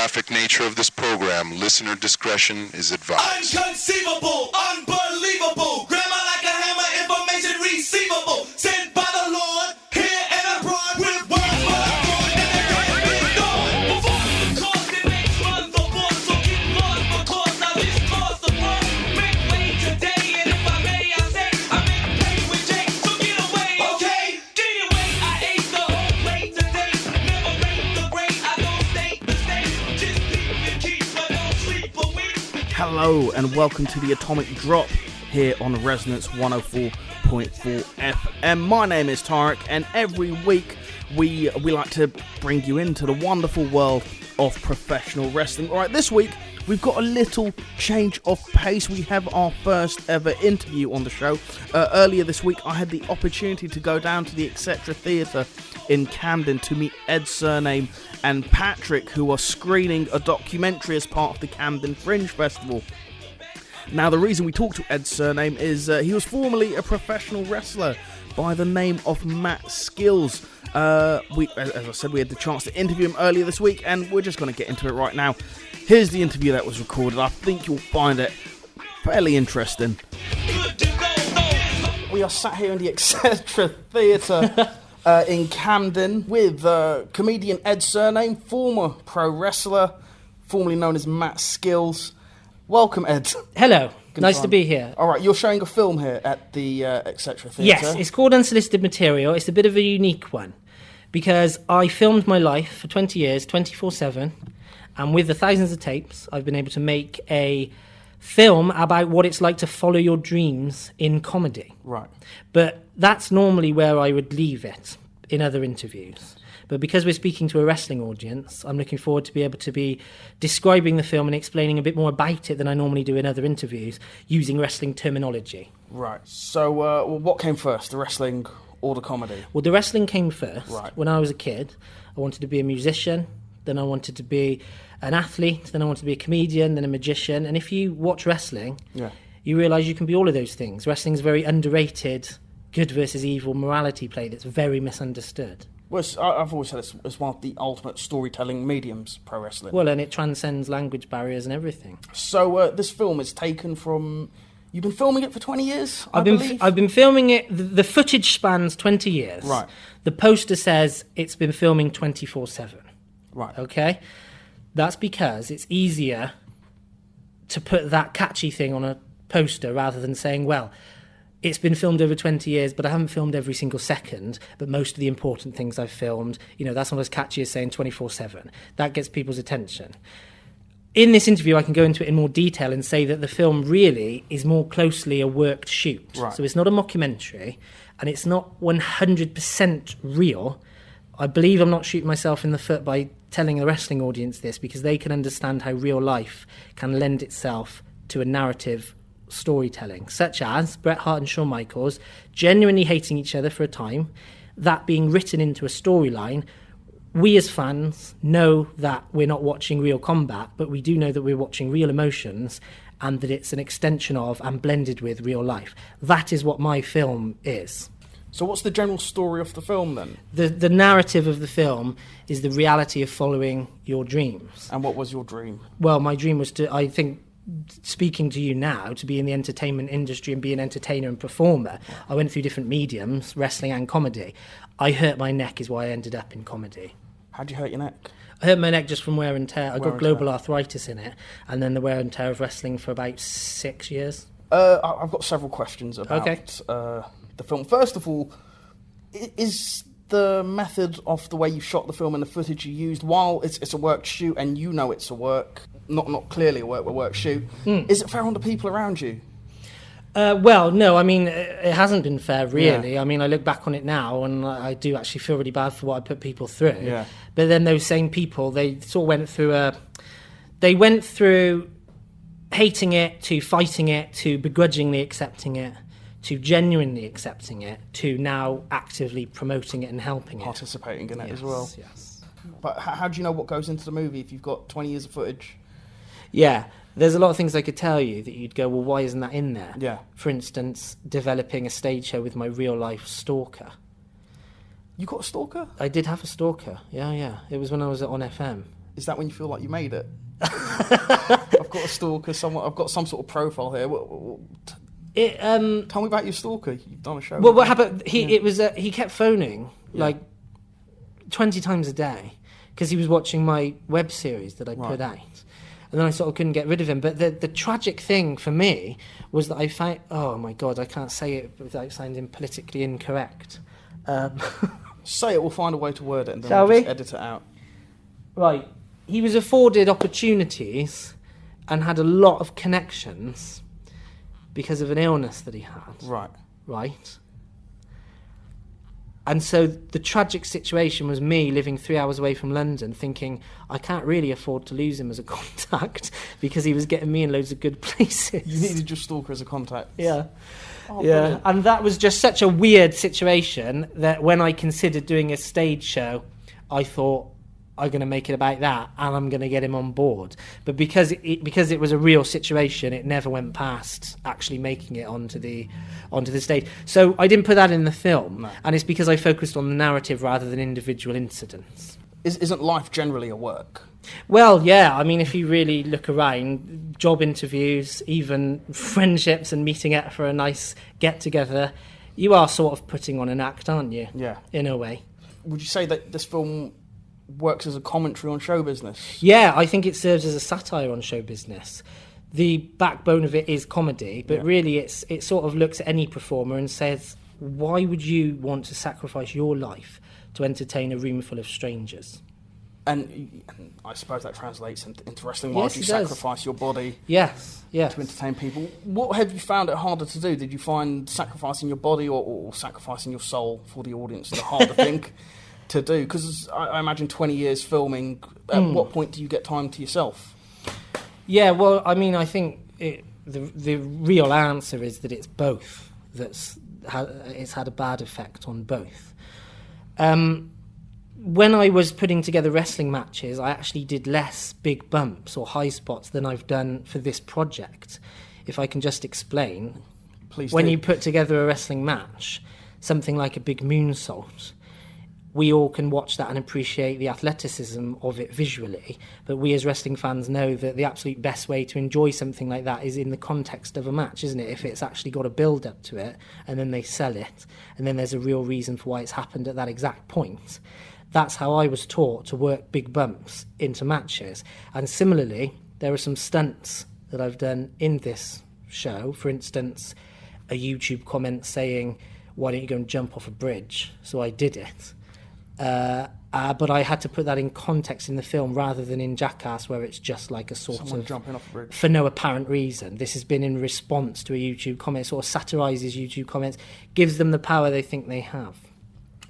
graphic nature of this program, listener discretion is advised. Inconceivable, unbelievable, grammar like a hammer, information receivable, sent by the Lord, here and abroad with words for abroad, and the right been gone. Before the cause, the next month of force, so keep lost because now this cause the world make way today, and if I may, I say, I make a play with Jake, so get away, okay? Get away, I ate the whole plate today, never rate the great, I don't state the state, just keep and keep, but don't sleep a week. Hello and welcome to the Atomic Drop here on Resonance 104.4 FM. My name is Tarek, and every week we like to bring you into the wonderful world of professional wrestling. Alright, this week we've got a little change of pace. We have our first ever interview on the show. Earlier this week I had the opportunity to go down to the Etc. Theatre in Camden to meet Ed Surname and Patrick, who are screening a documentary as part of the Camden Fringe Festival. Now, the reason we talked to Ed Surname is he was formerly a professional wrestler by the name of Matt Skills. As I said, we had the chance to interview him earlier this week, and we're just going to get into it right now. Here's the interview that was recorded. I think you'll find it fairly interesting. We are sat here in the Etc. Theatre in Camden with comedian Ed Surname, former pro wrestler, formerly known as Matt Skills. Welcome, Ed. Hello. Good Nice time. to be here. All right, you're showing a film here at the Etc. Theatre. Yes, it's called Unsolicited Material. It's a bit of a unique one because I filmed my life for 20 years, 24/7, and with the thousands of tapes, I've been able to make a film about what it's like to follow your dreams in comedy. Right. But that's normally where I would leave it in other interviews. But because we're speaking to a wrestling audience, I'm looking forward to be able to be describing the film and explaining a bit more about it than I normally do in other interviews, using wrestling terminology. Right. So, what came first, the wrestling or the comedy? Well, the wrestling came first. Right. When I was a kid, I wanted to be a musician, then I wanted to be an athlete, then I wanted to be a comedian, then a magician. And if you watch wrestling, you realise you can be all of those things. Wrestling's a very underrated good versus evil morality play that's very misunderstood. Well, I've always said it's one of the ultimate storytelling mediums, pro wrestling. Well, and it transcends language barriers and everything. So, this film is taken from... You've been filming it for 20 years, I I've been filming it. The footage spans 20 years. Right. The poster says it's been filming 24/7. Right. Okay? That's because it's easier to put that catchy thing on a poster rather than saying, well, it's been filmed over 20 years, but I haven't filmed every single second, but most of the important things I've filmed, that's not as catchy as saying 24/7. That gets people's attention. In this interview, I can go into it in more detail and say that the film really is more closely a worked shoot. Right. So it's not a mockumentary, and it's not 100% real. I believe I'm not shooting myself in the foot by telling the wrestling audience this, because they can understand how real life can lend itself to a narrative storytelling, such as Bret Hart and Shawn Michaels genuinely hating each other for a time, that being written into a storyline. We as fans know that we're not watching real combat, but we do know that we're watching real emotions and that it's an extension of and blended with real life. That is what my film is. So what's the general story of the film, then? The narrative of the film is the reality of following your dreams. And what was your dream? Well, my dream was to, I think, speaking to you now, to be in the entertainment industry and be an entertainer and performer. I went through different mediums, wrestling and comedy. I hurt my neck is why I ended up in comedy. How'd you hurt your neck? I hurt my neck just from wear and tear. I Wear got and global tear. arthritis in it, and then the wear and tear of wrestling for about 6 years. I've got several questions about the film. First of all, is the method of the way you shot the film and the footage you used, while it's a work shoot and you know it's a work, not clearly a work shoot, is it fair on the people around you? Well, no, I mean, it hasn't been fair, really. Yeah. I mean, I look back on it now, and I do actually feel really bad for what I put people through. Yeah. But then those same people, they sort of went through hating it, to fighting it, to begrudgingly accepting it, to genuinely accepting it, to now actively promoting it and helping it. Participating in it Yes, as well. yes. But how do you know what goes into the movie if you've got 20 years of footage? Yeah, there's a lot of things I could tell you that you'd go, well, why isn't that in there? Yeah. For instance, developing a stage show with my real-life stalker. You got a stalker? I did have a stalker, yeah. It was when I was on FM. Is that when you feel like you made it? I've got a stalker. I've got some sort of profile here. Tell me about your stalker. You've done a show. Well, what happened? He kept phoning like 20 times a day because he was watching my web series that I put out, and then I sort of couldn't get rid of him. But the tragic thing for me was that I found. Oh my God, I can't say it without sounding politically incorrect. Say it. We'll find a way to word it, and then Shall we'll just we? edit it out. Right. He was afforded opportunities and had a lot of connections because of an illness that he had. Right. Right. And so the tragic situation was me living 3 hours away from London thinking I can't really afford to lose him as a contact because he was getting me in loads of good places. You needed your stalker as a contact. Yeah. Oh, Yeah. brilliant. And that was just such a weird situation that when I considered doing a stage show, I thought, I'm going to make it about that and I'm going to get him on board. But because it was a real situation, it never went past actually making it onto the stage. So I didn't put that in the film. No. And it's because I focused on the narrative rather than individual incidents. Isn't life generally a work? Well, yeah, I mean, if you really look around, job interviews, even friendships and meeting out for a nice get-together, you are sort of putting on an act, aren't you? Yeah. In a way. Would you say that this film works as a commentary on show business? Yeah, I think it serves as a satire on show business. The backbone of it is comedy, but really it sort of looks at any performer and says, why would you want to sacrifice your life to entertain a room full of strangers? And I suppose that translates into wrestling. Why would you Yes, it does. sacrifice your body Yes. to entertain people? What have you found it harder to do? Did you find sacrificing your body or sacrificing your soul for the audience the harder thing to do? Because I imagine 20 years filming, at what point do you get time to yourself? Yeah, well, I mean, I think the real answer is that it's both. It's had a bad effect on both. When I was putting together wrestling matches, I actually did less big bumps or high spots than I've done for this project. If I can just explain. Please When do. you put together a wrestling match, something like a big moonsault, we all can watch that and appreciate the athleticism of it visually, but we as wrestling fans know that the absolute best way to enjoy something like that is in the context of a match, isn't it? If it's actually got a build-up to it, and then they sell it, and then there's a real reason for why it's happened at that exact point. That's how I was taught to work big bumps into matches. And similarly, there are some stunts that I've done in this show. For instance, a YouTube comment saying, why don't you go and jump off a bridge? So I did it. But I had to put that in context in the film rather than in Jackass, where it's just like a sort Someone of jumping off a bridge. for no apparent reason. This has been in response to a YouTube comment, sort of satirises YouTube comments, gives them the power they think they have.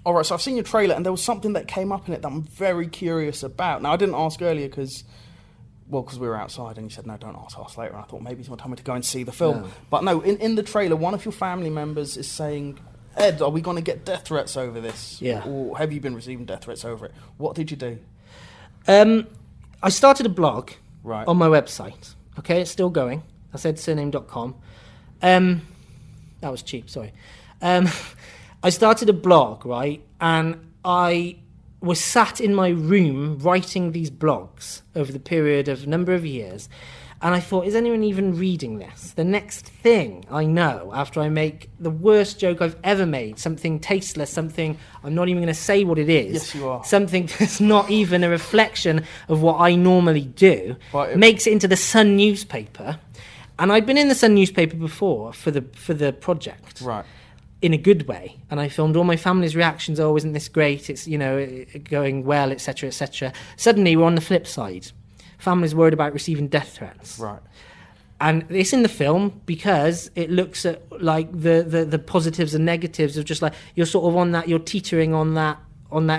All right, so I've seen your trailer, and there was something that came up in it that I'm very curious about. Now, I didn't ask earlier because we were outside, and you said, no, don't ask later. And I thought maybe you want to tell me to go and see the film. No. But no, in the trailer, one of your family members is saying, Ed, are we going to get death threats over this? Yeah. Or have you been receiving death threats over it? What did you do? I started a blog Right. on my website. Okay, it's still going. I said surname.com. That was cheap, sorry. I started a blog, right? And I was sat in my room writing these blogs over the period of a number of years. And I thought, is anyone even reading this? The next thing I know, after I make the worst joke I've ever made, something tasteless, something, I'm not even going to say what it is. Yes, you are. Something that's not even a reflection of what I normally do, But makes it into the Sun newspaper. And I'd been in the Sun newspaper before for the project. Right. In a good way, and I filmed all my family's reactions. Oh, isn't this great? It's, going well, etc., etc. Suddenly, we're on the flip side. Families worried about receiving death threats. Right. And it's in the film because it looks at like the positives and negatives of just like you're sort of on that, you're teetering on that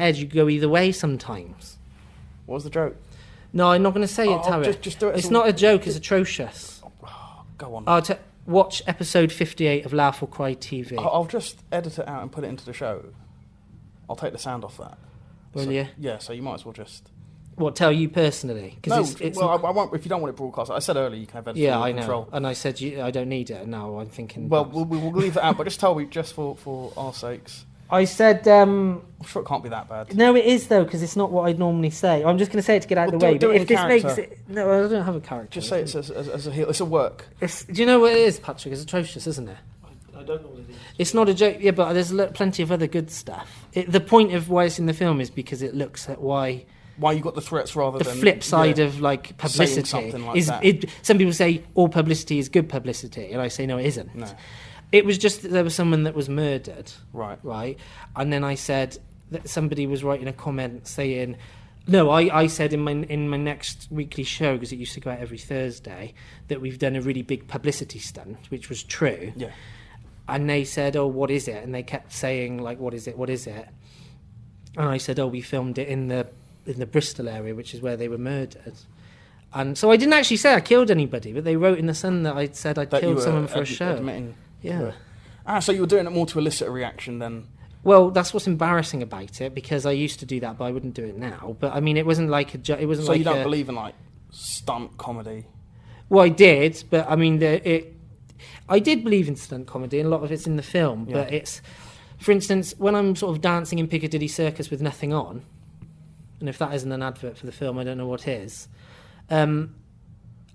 edge. You go either way sometimes. What was the joke? No, I'm not going to say it, Tarek. just do it. It's not a joke. It's atrocious. Go on. Watch episode 58 of Laugh or Cry TV. I'll just edit it out and put it into the show. I'll take the sound off that. Will you? Yeah, so you might as well just... What, tell you personally? No, it's well, I won't. If you don't want it broadcast, I said earlier you can have editing yeah, I know. control. And I said I don't need it. Now I'm thinking. Well, we'll leave it out, but just tell me, just for our sakes, I said, I'm sure it can't be that bad. no, it is though, because it's not what I'd normally say. I'm just going to say it to get out of Well, the way. do But it in if this character. makes it, no, I don't have a character. Just say it's as a heel. It's a work. Do you know what it is, Patrick? It's atrocious, isn't it? I don't know what it is. It's not a joke, yeah, but there's plenty of other good stuff. The point of why it's in the film is because it looks at why Why you got the threats rather the than flip side yeah. of like publicity something like is. that. Some people say all publicity is good publicity, and I say no, it isn't. No. It was just that there was someone that was murdered, Right. right? And then I said that somebody was writing a comment saying, no, I said in my next weekly show, because it used to go out every Thursday, that we've done a really big publicity stunt, which was true. Yeah. And they said, oh, what is it? And they kept saying, like, what is it? What is it? And I said, oh, we filmed it in the Bristol area, which is where they were murdered. And so I didn't actually say I killed anybody, but they wrote in the Sun that I'd said I'd That you killed were someone for a show. Admitting. Yeah. So you were doing it more to elicit a reaction than. Well, that's what's embarrassing about it, because I used to do that, but I wouldn't do it now. But I mean, it wasn't like it wasn't So like you don't believe in like stunt comedy. Well, I did, but I mean, I did believe in stunt comedy, and a lot of it's in the film. Yeah. But it's, for instance, when I'm sort of dancing in Piccadilly Circus with nothing on, and if that isn't an advert for the film, I don't know what is.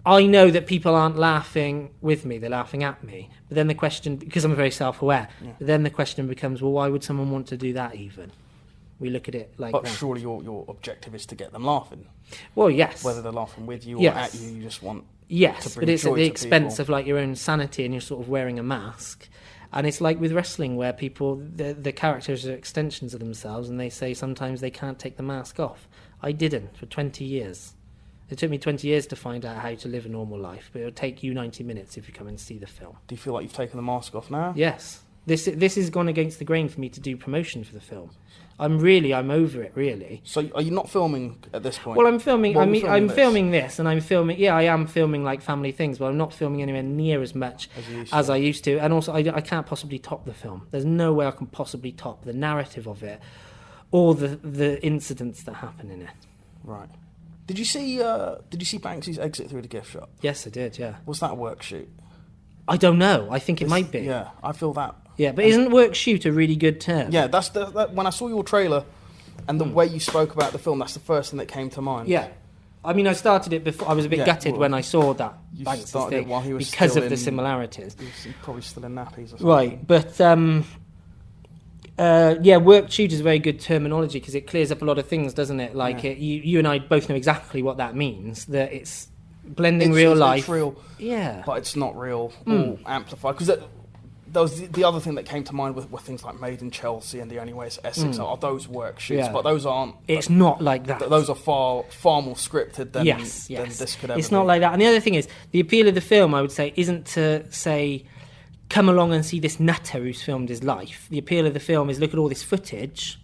I know that people aren't laughing with me; they're laughing at me. But then the question, because I'm very self-aware, but then the question becomes, well, why would someone want to do that? Even we look at it like But that. surely your objective is to get them laughing. Well, yes. Whether they're laughing with you or Yes. at you, you just want. Yes, to but bring it's joy at the to expense people. of like your own sanity, and you're sort of wearing a mask. And it's like with wrestling, where people, the characters are extensions of themselves, and they say sometimes they can't take the mask off. I didn't for 20 years. It took me 20 years to find out how to live a normal life, but it'll take you 90 minutes if you come and see the film. Do you feel like you've taken the mask off now? Yes, this has gone against the grain for me to do promotion for the film. I'm over it, really. So are you not filming at this point? Well, I'm filming. Well, I mean, I'm this. filming this, and I'm filming. Yeah, I am filming like family things, but I'm not filming anywhere near as much as I used to. And also, I can't possibly top the film. There's no way I can possibly top the narrative of it, or the incidents that happen in it. Right. Did you see Banksy's exit through the gift shop? Yes, I did. Yeah. Was that a work shoot? I don't know. I think it might be. Yeah, I feel that. Yeah, but isn't work shoot a really good term? Yeah, that's when I saw your trailer and the way you spoke about the film, that's the first thing that came to mind. Yeah. I mean, I started it before. I was a bit Yeah, gutted well, when I saw that you Banks's started it thing while he was because still of the in- similarities. He's probably still in nappies or something. Right, but yeah, work shoot is a very good terminology because it clears up a lot of things, doesn't it? Like you and I both know exactly what that means. That it's blending real life. It's real, Yeah. but it's not real or amplified. Because there was the other thing that came to mind were things like Made in Chelsea and The Only Way to Essex. Are those work shoots? Yeah. But those aren't. It's not like that. Those are far more scripted than, yes. than this could ever It's not be. like that. And the other thing is, the appeal of the film, I would say, isn't to say, come along and see this nutter who's filmed his life. The appeal of the film is look at all this footage,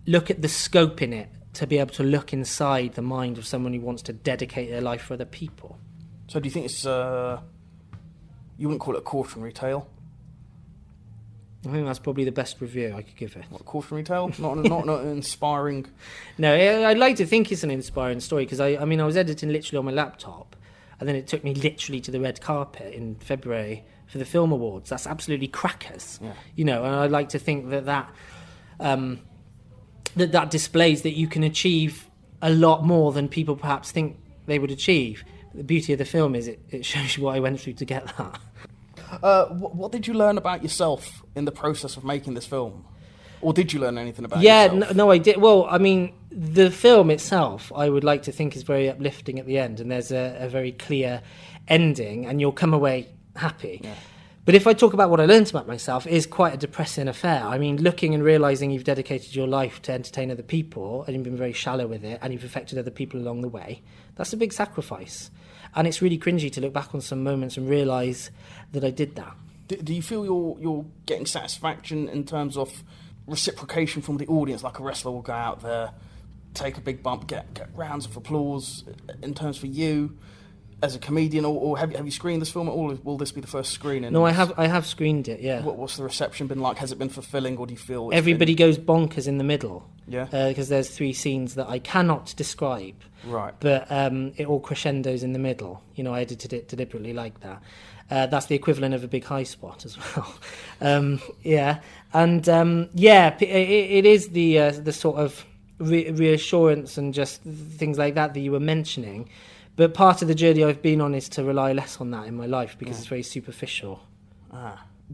look at the scope in it, to be able to look inside the mind of someone who wants to dedicate their life for other people. So do you think it's you wouldn't call it a cautionary tale? I think that's probably the best review I could give it. What, a cautionary tale? not an inspiring. No, I'd like to think it's an inspiring story because I mean I was editing literally on my laptop, and then it took me literally to the red carpet in February for the Film Awards. That's absolutely crackers, Yeah. you know. And I'd like to think that displays that you can achieve a lot more than people perhaps think they would achieve. The beauty of the film is it shows you what I went through to get that. What did you learn about yourself in the process of making this film? Or did you learn anything about yourself? No, I did. Well, I mean, the film itself, I would like to think, is very uplifting at the end, and there's a very clear ending, and you'll come away happy. Yeah. But if I talk about what I learned about myself, it is quite a depressing affair. I mean, looking and realising you've dedicated your life to entertain other people, and you've been very shallow with it, and you've affected other people along the way, that's a big sacrifice. And it's really cringy to look back on some moments and realise that I did that. Do you feel you're getting satisfaction in terms of reciprocation from the audience? Like a wrestler will go out there, take a big bump, get rounds of applause. In terms for you as a comedian, or have you screened this film at all? Or will this be the first screening? No, I have screened it, yeah. What's the reception been like? Has it been fulfilling, or do you feel Everybody goes bonkers in the middle. Yeah. Because there's 3 scenes that I cannot describe. Right. But it all crescendos in the middle. You know, I edited it deliberately like that. That's the equivalent of a big high spot as well. Yeah. And it is the sort of reassurance and just things like that you were mentioning. But part of the journey I've been on is to rely less on that in my life because it's very superficial.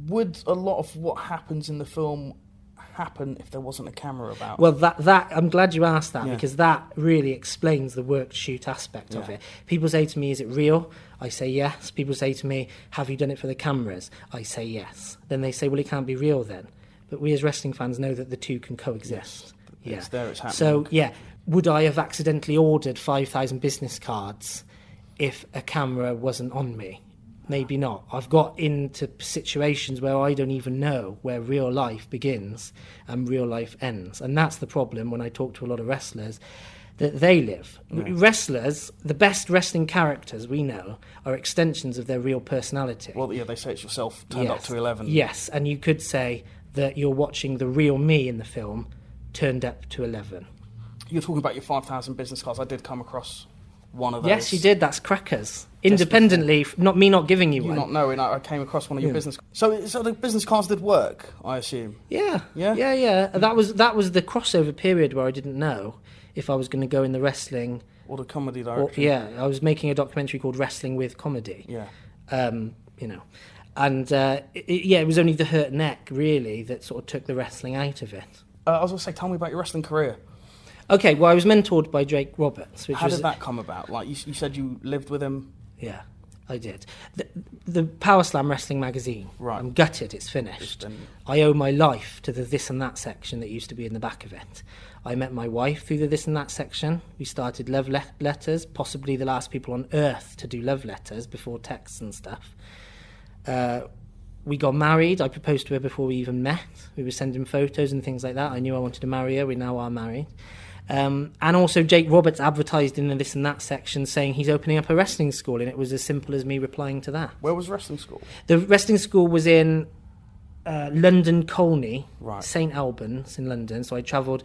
Would a lot of what happens in the film happen if there wasn't a camera about? Well, that I'm glad you asked that Yeah. because that really explains the work shoot aspect of Yeah. it. People say to me, "Is it real?" I say yes. People say to me, "Have you done it for the cameras?" I say yes. Then they say, "Well, it can't be real then." But we as wrestling fans know that the two can coexist. Yes. It's there, it's happening. So yeah, would I have accidentally ordered 5,000 business cards if a camera wasn't on me? Maybe not. I've got into situations where I don't even know where real life begins and real life ends. And that's the problem when I talk to a lot of wrestlers, that they live. Wrestlers, the best wrestling characters we know are extensions of their real personality. Well, yeah, they say it's yourself turned up to 11. Yes, and you could say that you're watching the real me in the film turned up to 11. You're talking about your 5,000 business cards. I did come across one of those. Yes, you did. That's crackers. Independently, not giving you You one. not knowing, I came across one of your business. So the business cards did work, I assume. Yeah. Yeah? Yeah. That was the crossover period where I didn't know if I was going to go in the wrestling. Or the comedy Or, direction. yeah, I was making a documentary called Wrestling with Comedy. Yeah. You know, and it was only the hurt neck really that sort of took the wrestling out of it. I was going to say, tell me about your wrestling career. Okay, well, I was mentored by Jake Roberts, which How was did that come about? Like you said, you lived with him. Yeah, I did. The Power Slam Wrestling magazine. Right. I'm gutted it's finished. It's been- I owe my life to the this and that section that used to be in the back of it. I met my wife through the this and that section. We started love letters, possibly the last people on earth to do love letters before texts and stuff. We got married. I proposed to her before we even met. We were sending photos and things like that. I knew I wanted to marry her. We now are married. And also Jake Roberts advertised in the this and that section saying he's opening up a wrestling school, and it was as simple as me replying to that. Where was wrestling school? The wrestling school was in London Colney, Right. St Albans in London. So I travelled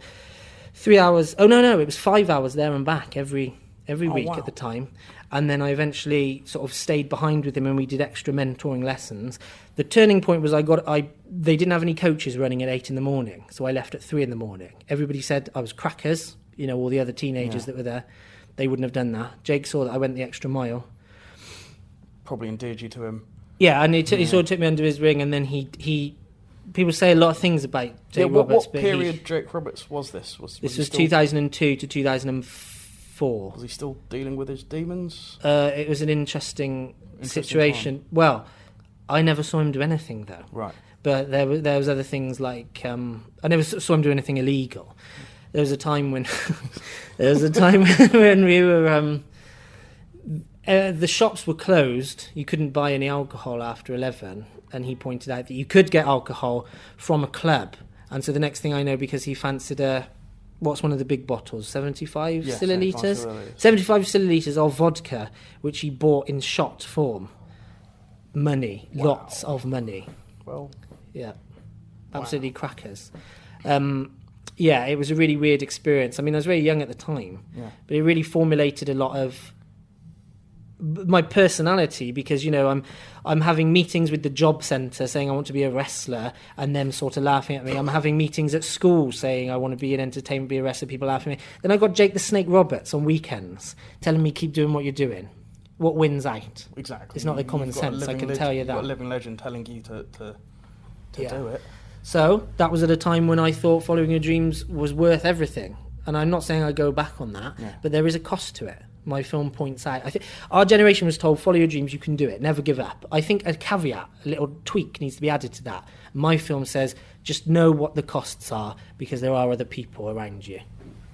3 hours. Oh no, it was 5 hours there and back every week wow. at the time. And then I eventually sort of stayed behind with him, and we did extra mentoring lessons. The turning point was they didn't have any coaches running at 8 a.m, so I left at 3 a.m. Everybody said I was crackers. You know, all the other teenagers that were there, they wouldn't have done that. Jake saw that I went the extra mile. Probably endeared you to him. Yeah, and he sort of took me under his wing, and then he people say a lot of things about Jake Roberts. What but period Jake Roberts was this? This he was still, 2002 to 2004. Was he still dealing with his demons? It was an interesting situation. Well, I never saw him do anything though. Right. But there was other things like I never saw him do anything illegal. There was a time when when we were the shops were closed. You couldn't buy any alcohol after 11, and he pointed out that you could get alcohol from a club. And so the next thing I know, because he fancied what's one of the big bottles, 75 Yeah, millilitres? 75 millilitres. 75 millilitres of vodka, which he bought in shot form. Money, lots of money. Well, Yeah, absolutely crackers. Yeah, it was a really weird experience. I mean, I was very young at the time, but it really formulated a lot of my personality because, you know, I'm having meetings with the job centre saying I want to be a wrestler and them sort of laughing at me. I'm having meetings at school saying I want to be in entertainment, be a wrestler, people laughing at me. Then I got Jake the Snake Roberts on weekends telling me keep doing what you're doing. What wins out? exactly. It's not like common You've got a sense, I living can tell you you've got that. a living legend telling you to Yeah. do it. So that was at a time when I thought following your dreams was worth everything. And I'm not saying I go back on that, but there is a cost to it. My film points out. I think our generation was told, follow your dreams, you can do it, never give up. I think a caveat, a little tweak needs to be added to that. My film says, just know what the costs are because there are other people around you.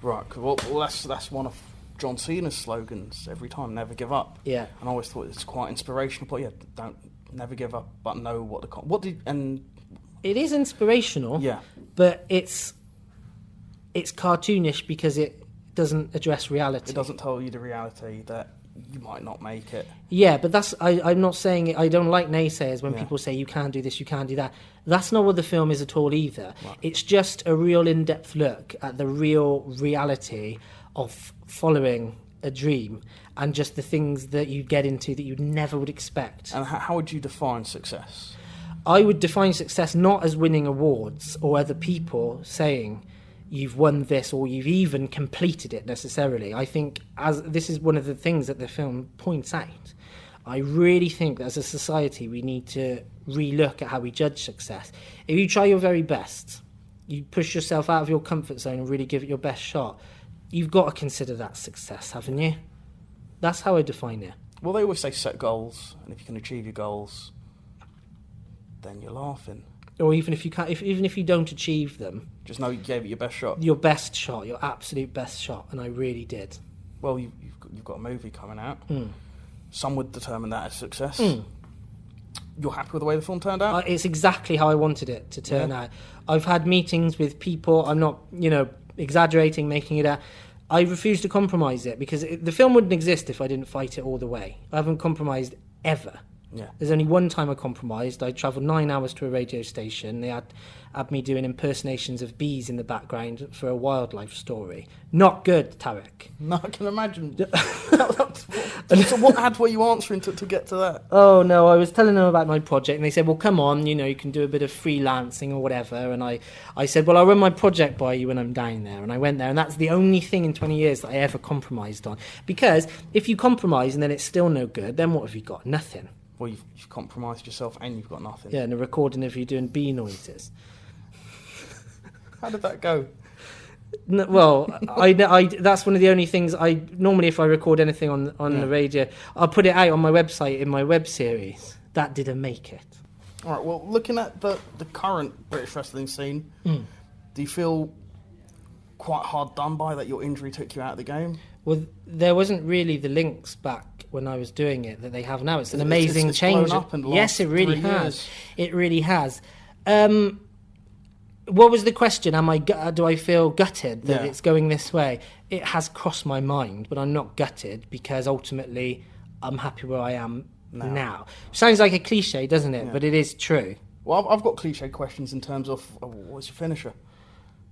Right. Well, that's one of John Cena's slogans every time, never give up. Yeah. And I always thought it's quite inspirational. But yeah, don't never give up, but know what It is inspirational, Yeah. but it's cartoonish because it doesn't address reality. it doesn't tell you the reality that you might not make it. Yeah, but I'm not saying it. I don't like naysayers when people say you can't do this, you can't do that. That's not what the film is at all either. Right. It's just a real in-depth look at the real reality of following a dream and just the things that you get into that you never would expect. And how would you define success? I would define success not as winning awards or other people saying you've won this or you've even completed it necessarily. I think as this is one of the things that the film points out. I really think that as a society we need to relook at how we judge success. If you try your very best, you push yourself out of your comfort zone and really give it your best shot, you've got to consider that success, haven't you? That's how I define it. Well, they always say set goals, and if you can achieve your goals, then you're laughing. Or even if you can't, even if you don't achieve them, Just know you gave it your best shot. your best shot, your absolute best shot, and I really did. Well, you've got a movie coming out. Mm. Some would determine that as success. Mm. You're happy with the way the film turned out? It's exactly how I wanted it to turn Yeah. out. I've had meetings with people. I'm not, exaggerating, making it out. I refuse to compromise it because the film wouldn't exist if I didn't fight it all the way. I haven't compromised ever. Yeah. There's only one time I compromised. I travelled 9 hours to a radio station. They had me doing impersonations of bees in the background for a wildlife story. Not good, Tarek. No, I can imagine. So what ad were you answering to get to that? Oh no, I was telling them about my project and they said, well, come on, you can do a bit of freelancing or whatever. And I said, well, I'll run my project by you when I'm down there. And I went there and that's the only thing in 20 years that I ever compromised on. Because if you compromise and then it's still no good, then what have you got? Nothing. Well, you've compromised yourself and you've got nothing. Yeah, and a recording of you doing bee noises. How did that go? No, well, I that's one of the only things I normally, if I record anything on the radio, I'll put it out on my website in my web series. That didn't make it. All right, well, looking at the current British wrestling scene, do you feel quite hard done by that your injury took you out of the game? Well, there wasn't really the links back when I was doing it that they have now. It's an amazing it's change. blown up in the Yes, last it really 3 has. years. It really has. What was the question? Do I feel gutted that Yeah. it's going this way? It has crossed my mind, but I'm not gutted because ultimately I'm happy where I am now. Sounds like a cliche, doesn't it? Yeah. But it is true. Well, I've got cliche questions in terms of what's your finisher?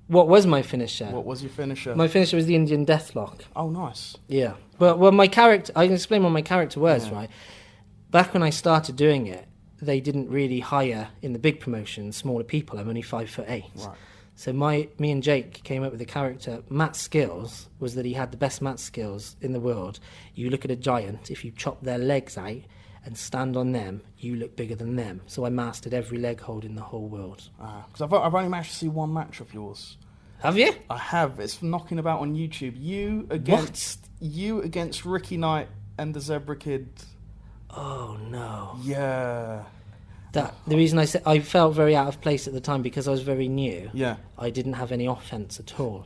What was my finisher? What was your finisher? My finisher was the Indian Deathlock. Oh, nice. Yeah. Well, my character, I can explain what my character was, right? Back when I started doing it, they didn't really hire in the big promotions smaller people. I'm only 5'8". Right. So me and Jake came up with a character. Matt's skills was that he had the best mat skills in the world. You look at a giant, if you chop their legs out and stand on them, you look bigger than them. So I mastered every leg hold in the whole world. Because I've only managed to see one match of yours. Have you? I have. It's knocking about on YouTube. You against Ricky Knight and the Zebra Kid. Oh no. Yeah. The reason I said I felt very out of place at the time because I was very new. Yeah. I didn't have any offense at all.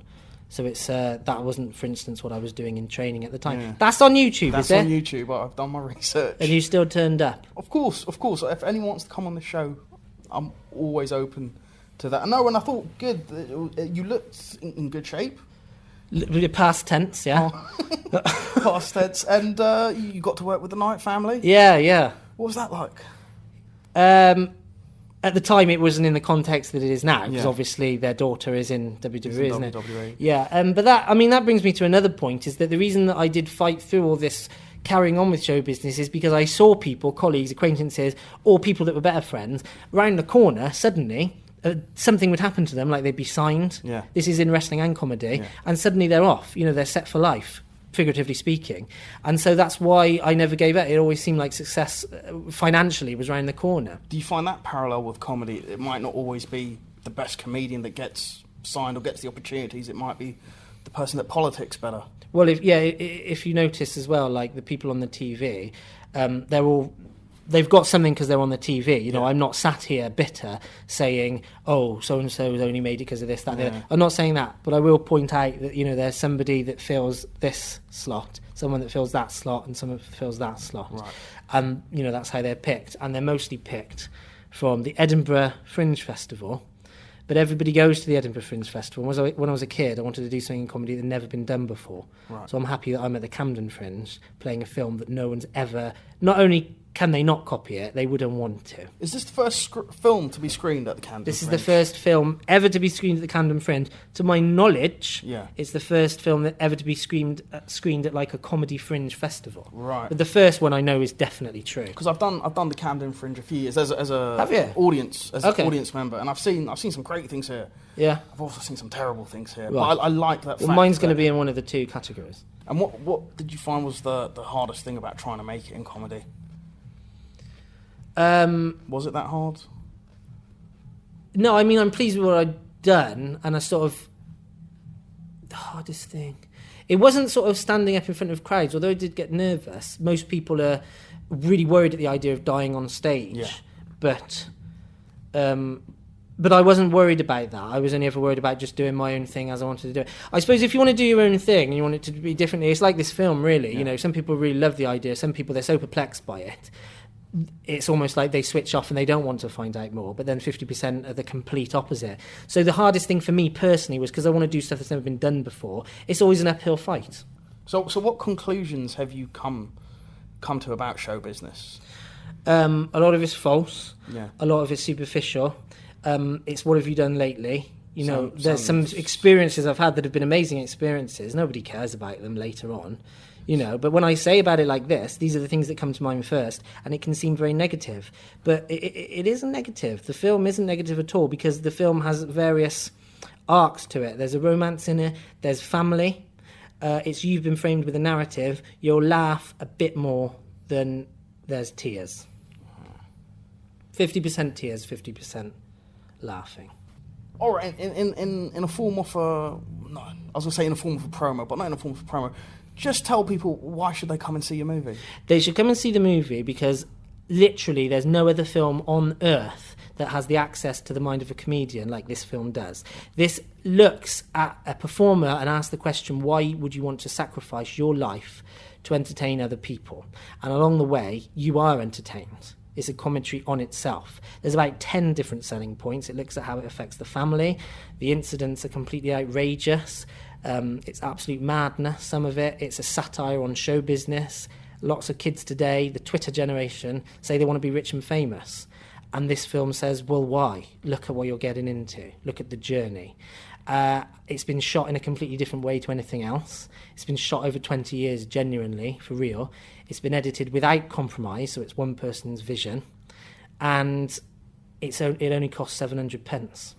So it's that wasn't, for instance, what I was doing in training at the time. Yeah. That's on YouTube, That's is it? on YouTube. I've done my research. And you still turned up. Of course. If anyone wants to come on the show, I'm always open to that. No, and I thought, good. You looked in good shape. Past tense, yeah. Past tense. And you got to work with the Knight family. Yeah. What was that like? At the time, it wasn't in the context that it is now, because Yeah. obviously their daughter is in WWE, isn't it? WWE. Yeah, but that brings me to another point, is that the reason that I did fight through all this carrying on with show business is because I saw people, colleagues, acquaintances, or people that were better friends, round the corner, suddenly, something would happen to them, like they'd be signed. Yeah. This is in wrestling and comedy, Yeah. and suddenly they're off. They're set for life, figuratively speaking. And so that's why I never gave up. It always seemed like success financially was round the corner. Do you find that parallel with comedy? It might not always be the best comedian that gets signed or gets the opportunities. It might be the person that politics better. Well, if you notice as well, like the people on the TV, they've got something because they're on the TV. Yeah. I'm not sat here bitter saying, oh, so-and-so has only made it because of this, that, the Yeah. other. I'm not saying that, but I will point out that, there's somebody that fills this slot, someone that fills that slot, and someone that fills that slot. Right. And, that's how they're picked. And they're mostly picked from the Edinburgh Fringe Festival, But everybody goes to the Edinburgh Fringe Festival. When I was a kid, I wanted to do something in comedy that had never been done before. Right. So I'm happy that I'm at the Camden Fringe playing a film that no one's ever... Not only can they not copy it, they wouldn't want to. Is this the first film to be screened at the Camden This is Fringe? the first film ever to be screened at the Camden Fringe. To my knowledge, Yeah. it's the first film that ever to be screened at like a comedy fringe festival. Right. But the first one I know is definitely true. Because I've done the Camden Fringe a few years as a Have you? audience Okay. an audience member, and I've seen some great things here. Yeah. I've also seen some terrible things here. Right. But I like that. Well, fact mine's going to that- be in one of the two categories. And what did you find was the hardest thing about trying to make it in comedy? Was it that hard? No, I mean, I'm pleased with what I'd done, and I sort of... The hardest thing... It wasn't sort of standing up in front of crowds, although I did get nervous. Most people are really worried at the idea of dying on stage. Yeah. But I wasn't worried about that. I was only ever worried about just doing my own thing as I wanted to do it. I suppose if you want to do your own thing and you want it to be differently, it's like this film, really. Yeah. You know, some people really love the idea. Some people, they're so perplexed by it. It's almost like they switch off and they don't want to find out more, but then 50% are the complete opposite. So the hardest thing for me personally was because I want to do stuff that's never been done before. It's always an uphill fight. So what conclusions have you come to about show business? A lot of it's false. Yeah. A lot of it's superficial. It's what have you done lately? You know, there's some some- experiences I've had that have been amazing experiences. Nobody cares about them later on. You know, but when I say about it like this, these are the things that come to mind first, and it can seem very negative. But it isn't negative. The film isn't negative at all because the film has various arcs to it. There's a romance in it. There's family. It's you've been framed with a narrative. You'll laugh a bit more than there's tears. 50% tears, 50% laughing. All right, in a form of a... No, I was going to say in a form of a promo, but not in a form of a promo. Just tell people why should they come and see your movie? They should come and see the movie because literally there's no other film on earth that has the access to the mind of a comedian like this film does. This looks at a performer and asks the question, why would you want to sacrifice your life to entertain other people? And along the way, you are entertained. It's a commentary on itself. There's about 10 different selling points. It looks at how it affects the family. The incidents are completely outrageous. It's absolute madness, some of it. It's a satire on show business. Lots of kids today, the Twitter generation, say they want to be rich and famous. And this film says, well, why? Look at what you're getting into. Look at the journey. It's been shot in a completely different way to anything else. It's been shot over 20 years, genuinely, for real. It's been edited without compromise, so it's one person's vision. And it only costs 700 pence.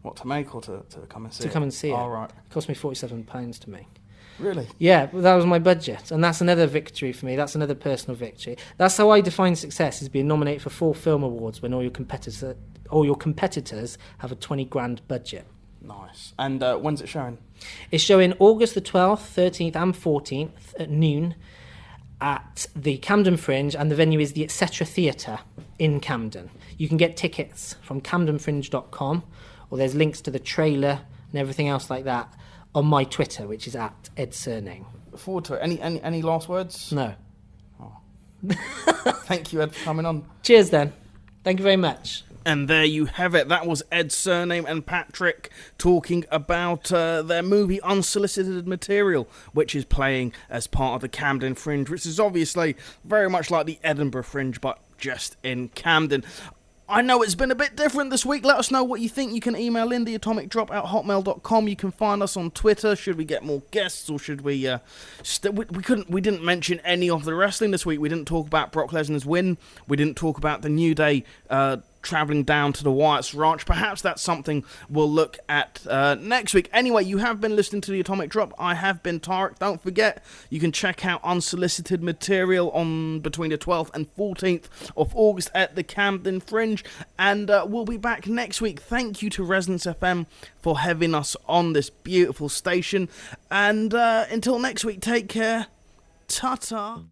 What, to make or to come and see it? To come and see it. All right. It cost me £47 to make. Really? Yeah, well, that was my budget, and that's another victory for me. That's another personal victory. That's how I define success: is being nominated for 4 film awards when all your competitors have a 20 grand budget. Nice. And when's it showing? It's showing August the 12th, 13th, and 14th at noon at the Camden Fringe, and the venue is the Etc. Theatre in Camden. You can get tickets from camdenfringe.com, or there's links to the trailer and everything else like that on my Twitter, which is at Ed Surname. Look forward to it. Any last words? No. Thank you, Ed, for coming on. Cheers then. Thank you very much. And there you have it. That was Ed's Surname and Patrick talking about their movie Unsolicited Material, which is playing as part of the Camden Fringe, which is obviously very much like the Edinburgh Fringe, but just in Camden. I know it's been a bit different this week. Let us know what you think. You can email in theatomicdrop@hotmail.com. You can find us on Twitter. Should we get more guests, or should we? We didn't mention any of the wrestling this week. We didn't talk about Brock Lesnar's win. We didn't talk about the New Day travelling down to the Wyatt's Ranch. Perhaps that's something we'll look at next week. Anyway, you have been listening to The Atomic Drop. I have been Tarek. Don't forget, you can check out Unsolicited Material on between the 12th and 14th of August at the Camden Fringe. And we'll be back next week. Thank you to Resonance FM for having us on this beautiful station. And until next week, take care. Ta-ta.